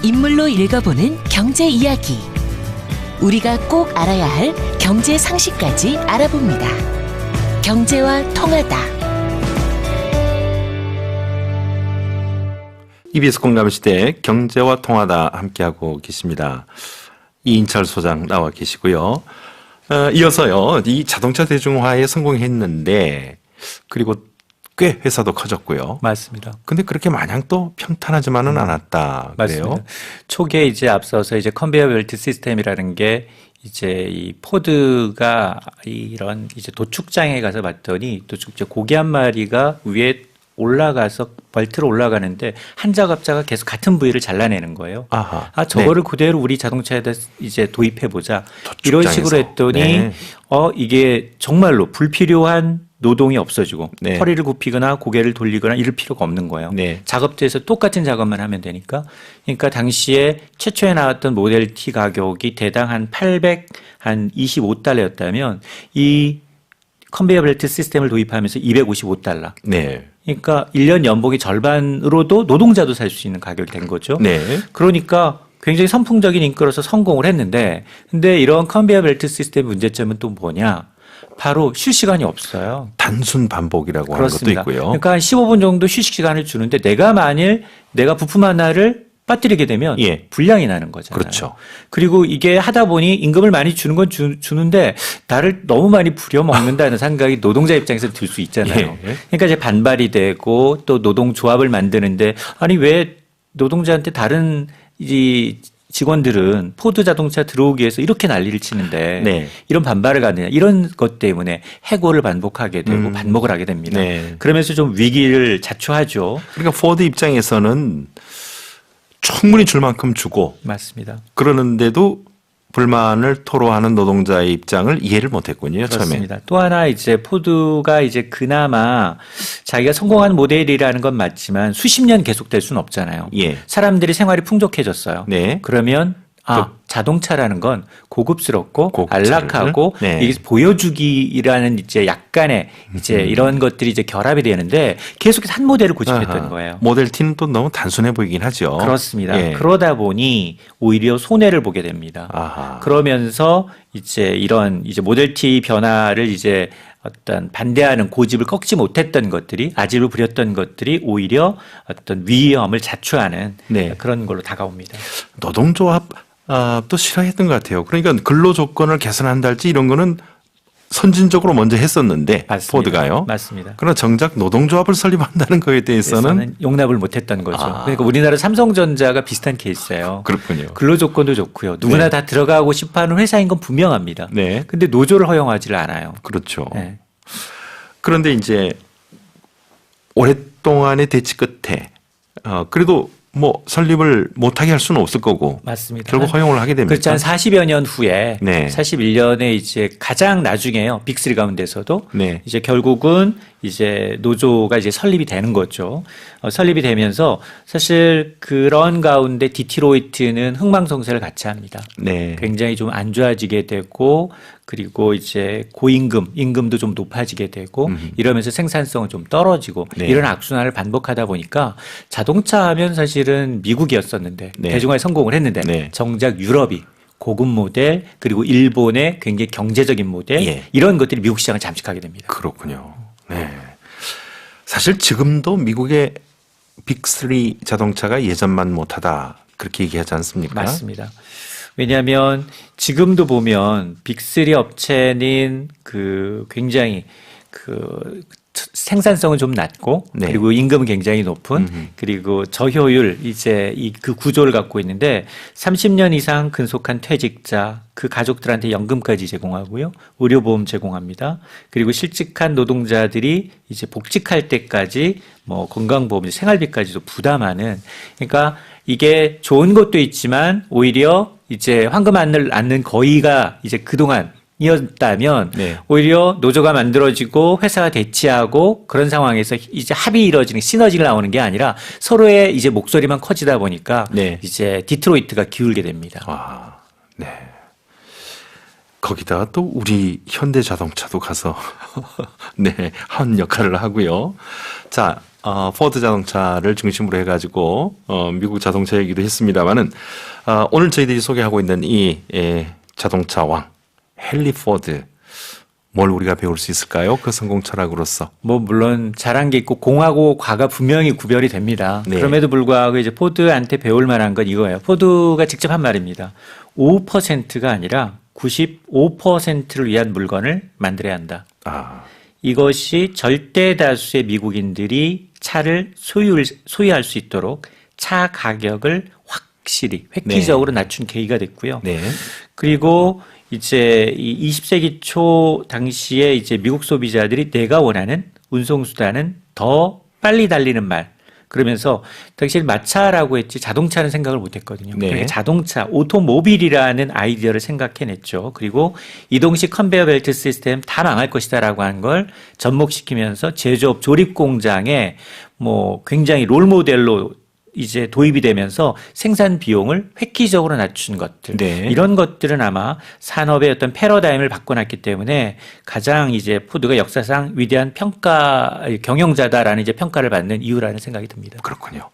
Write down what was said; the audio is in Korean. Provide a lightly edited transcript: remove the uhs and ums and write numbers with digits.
인물로 읽어보는 경제 이야기. 우리가 꼭 알아야 할 경제 상식까지 알아봅니다. 경제와 통하다. EBS 공감시대 경제와 통하다 함께하고 계십니다. 이인철 소장 나와 계시고요. 이어서요. 이 자동차 대중화에 성공했는데 그리고 꽤 회사도 커졌고요. 맞습니다. 근데 그렇게 마냥 또 평탄하지만은 않았다. 그래요? 맞습니다. 초기에 이제 앞서서 이제 컨베이어 벨트 시스템이라는 게 이제 이 포드가 이런 이제 도축장에 가서 봤더니 도축제 고기 한 마리가 위에 올라가서 벨트로 올라가는데 한 작업자가 계속 같은 부위를 잘라내는 거예요. 아하. 아, 저거를 그대로 우리 자동차에다 이제 도입해 보자. 이런 식으로 했더니 네. 이게 정말로 불필요한 노동이 없어지고 네. 허리를 굽히거나 고개를 돌리거나 이럴 필요가 없는 거예요. 네. 작업대에서 똑같은 작업만 하면 되니까. 그러니까 당시에 최초에 나왔던 모델 T 가격이 대당 한 825달러였다면 이 컨베이어 벨트 시스템을 도입하면서 255달러. 네. 그러니까 1년 연봉의 절반으로도 노동자도 살 수 있는 가격이 된 거죠. 네. 그러니까 굉장히 선풍적인 인기로서 성공을 했는데, 근데 이런 컨베이어 벨트 시스템의 문제점은 또 뭐냐? 바로 쉴 시간이 없어요. 단순 반복이라고 그렇습니다. 하는 것도 있고요. 그러니까 한 15분 정도 휴식 시간을 주는데 내가 만일 내가 부품 하나를 빠뜨리게 되면 예. 불량이 나는 거잖아요. 그렇죠. 그리고 이게 하다 보니 임금을 많이 주는 건 주는데 나를 너무 많이 부려먹는다는 생각이 노동자 입장에서 들 수 있잖아요. 예. 그러니까 이제 반발이 되고 또 노동조합을 만드는데 아니 왜 노동자한테 다른 이 직원들은 포드 자동차 들어오기 위해서 이렇게 난리를 치는데 네. 이런 반발을 가느냐 이런 것 때문에 해고를 반복하게 되고 반목을 하게 됩니다. 네. 그러면서 좀 위기를 자초하죠. 그러니까 포드 입장에서는 충분히 줄 만큼 주고 맞습니다. 그러는데도 불만을 토로하는 노동자의 입장을 이해를 못했군요. 처음에. 그렇습니다. 또 하나 이제 포드가 이제 그나마 자기가 성공한 모델이라는 건 맞지만 수십 년 계속될 수는 없잖아요. 예. 사람들이 생활이 풍족해졌어요. 네. 그러면 자동차라는 건 고급스럽고 고급차를. 안락하고 네. 이게 보여주기라는 이제 약간의 이제 이런 것들이 이제 결합이 되는데 계속해서 한 모델을 고집했던 아하. 거예요. 모델 T는 또 너무 단순해 보이긴 하죠. 그렇습니다. 예. 그러다 보니 오히려 손해를 보게 됩니다. 아하. 그러면서 이제 이런 이제 모델 T 변화를 이제 어떤 반대하는 고집을 꺾지 못했던 것들이 아집을 부렸던 것들이 오히려 어떤 위험을 자초하는 네. 그런 걸로 다가옵니다. 노동조합 또 싫어했던 것 같아요. 그러니까 근로 조건을 개선한다 할지 이런 거는 선진적으로 먼저 했었는데 맞습니다. 포드가요. 맞습니다. 그러나 정작 노동조합을 설립한다는 거에 대해서는 용납을 못했던 거죠. 그러니까 우리나라 삼성전자가 비슷한 케이스예요. 그렇군요. 근로 조건도 좋고요. 누구나 네. 다 들어가고 싶어하는 회사인 건 분명합니다. 네. 근데 노조를 허용하지를 않아요. 그렇죠. 네. 그런데 이제 오랫동안의 대치 끝에 그래도 뭐 설립을 못하게 할 수는 없을 거고 맞습니다. 결국 허용을 하게 됩니다. 그렇죠. 한 40여 년 후에 네. 41년에 이제 가장 나중에요. 빅3 가운데서도 네. 이제 결국은 이제 노조가 이제 설립이 되는 거죠. 설립이 되면서 사실 그런 가운데 디트로이트는 흥망성쇠를 같이 합니다. 네. 굉장히 좀 안 좋아지게 되고 그리고 이제 임금도 좀 높아지게 되고 이러면서 생산성은 좀 떨어지고 네. 이런 악순환을 반복하다 보니까 자동차 하면 사실은 미국이었었는데 네. 대중화에 성공을 했는데 네. 정작 유럽이 고급 모델 그리고 일본의 굉장히 경제적인 모델 예. 이런 것들이 미국 시장을 잠식하게 됩니다. 그렇군요. 네. 사실 지금도 미국의 빅3 자동차가 예전만 못하다 그렇게 얘기하지 않습니까? 맞습니다. 왜냐하면 지금도 보면 빅3 업체는 굉장히 생산성은 좀 낮고 네. 그리고 임금은 굉장히 높은 그리고 저효율 이제 그 구조를 갖고 있는데 30년 이상 근속한 퇴직자 그 가족들한테 연금까지 제공하고요. 의료보험 제공합니다. 그리고 실직한 노동자들이 이제 복직할 때까지 뭐 건강보험, 생활비까지도 부담하는 그러니까 이게 좋은 것도 있지만 오히려 이제 환금 않는 거의가 이제 그동안 이었다면 네. 오히려 노조가 만들어지고 회사가 대치하고 그런 상황에서 이제 합이 이루어지는 시너지가 나오는 게 아니라 서로의 이제 목소리만 커지다 보니까 네. 이제 디트로이트가 기울게 됩니다. 아, 네. 거기다가 또 우리 현대자동차도 가서 네, 한 역할을 하고요. 자, 포드 자동차를 중심으로 해가지고 미국 자동차 얘기도 했습니다만은 오늘 저희들이 소개하고 있는 이 자동차 왕 헨리 포드 뭘 우리가 배울 수 있을까요? 그 성공 철학으로서. 뭐 물론 잘한 게 있고 공하고 과가 분명히 구별이 됩니다. 네. 그럼에도 불구하고 이제 포드한테 배울 만한 건 이거예요. 포드가 직접 한 말입니다. 5%가 아니라 95%를 위한 물건을 만들어야 한다. 아, 이것이 절대 다수의 미국인들이 차를 소유할 수 있도록 차 가격을 확실히 획기적으로 낮춘 계기가 됐고요. 네. 그리고 이제 이 20세기 초 당시에 이제 미국 소비자들이 내가 원하는 운송수단은 더 빨리 달리는 말. 그러면서 당시 마차라고 했지 자동차는 생각을 못 했거든요. 네. 그러니까 자동차, 오토모빌이라는 아이디어를 생각해냈죠. 그리고 이동식 컨베이어 벨트 시스템 다 망할 것이다라고 한 걸 접목시키면서 제조업 조립 공장에 뭐 굉장히 롤 모델로 이제 도입이 되면서 생산 비용을 획기적으로 낮춘 것들. 네. 이런 것들은 아마 산업의 어떤 패러다임을 바꿔놨기 때문에 가장 이제 포드가 역사상 위대한 경영자다라는 이제 평가를 받는 이유라는 생각이 듭니다. 그렇군요.